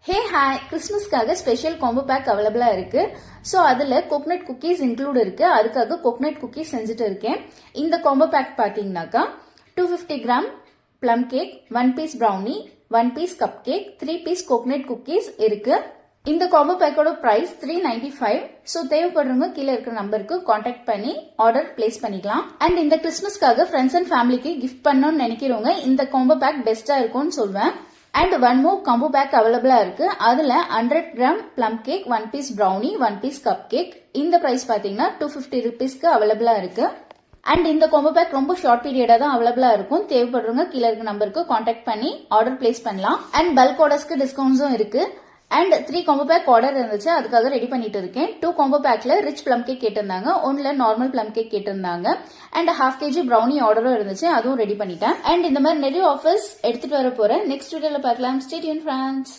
ஹே hi, கிறிஸ்மஸ்க்காக special combo pack அவைலபிளா இருக்கு. ஸோ அதுல கோகனட் குக்கீஸ் இன்க்ளூட் இருக்கு. அதுக்காக கோகனட் குக்கீஸ் செஞ்சுட்டு இருக்கேன். இந்த காம்போ பேக் பாத்தீங்கன்னாக்கா 250 gram plum cake, 1 piece brownie, 1 piece cup cake, 3 piece coconut cookies இருக்கு. இந்த காம்போ பேக்கோட பிரைஸ் $395. ஸோ தேவைப்படுறவங்க கீழே இருக்கிற நம்பருக்கு கான்டாக்ட் பண்ணி ஆர்டர் பிளேஸ் பண்ணிக்கலாம். அண்ட் இந்த கிறிஸ்மஸ்க்காக ஃப்ரெண்ட்ஸ் அண்ட் ஃபேமிலிக்கு கிஃப்ட் பண்ணணும்னு நினைக்கிறவங்க இந்த காம்போ பேக் பெஸ்டா இருக்கும்னு சொல்வேன். And one more combo pack அவைலபிளா இருக்கு. அதுல 100 gram plum cake, 1 piece brownie, 1 piece cup cake. இந்த பிரைஸ் பாத்தீங்கன்னா 250 ருபீஸ்க்கு அவைலபிளா இருக்கு. அண்ட் இந்த காம்போ பேக் ரொம்ப ஷார்ட் பீரியடா தான் அவைலபிளா இருக்கும். தேவைப்படுறவங்க கீழே இருக்க நம்பருக்கு கான்டாக்ட் பண்ணி ஆர்டர் பிளேஸ் பண்ணலாம். அண்ட் பல்க் ஆர்டர்ஸ்க்கு டிஸ்கவுண்ட்ஸும் இருக்கு. அண்ட் 3 காம்போ பேக் ஆர்டர் இருந்துச்சு, அதுக்காக ரெடி பண்ணிட்டு இருக்கேன். 2 காம்போ பேக்ல ரிச் பிளம் கேக் கேட்டிருந்தாங்க, ஒன்ல நார்மல் பிளம் கேக் கேட்டிருந்தாங்க. அண்ட் 1/2 kg ப்ரௌனி ஆர்டரும் இருந்துச்சு, அதுவும் ரெடி பண்ணிட்டேன். அண்ட் இந்த மாதிரி நிறைய ஆஃபர்ஸ் எடுத்துட்டு வர போறேன். நெக்ஸ்ட் வீடியோல பார்க்கலாம். Stay tune friends.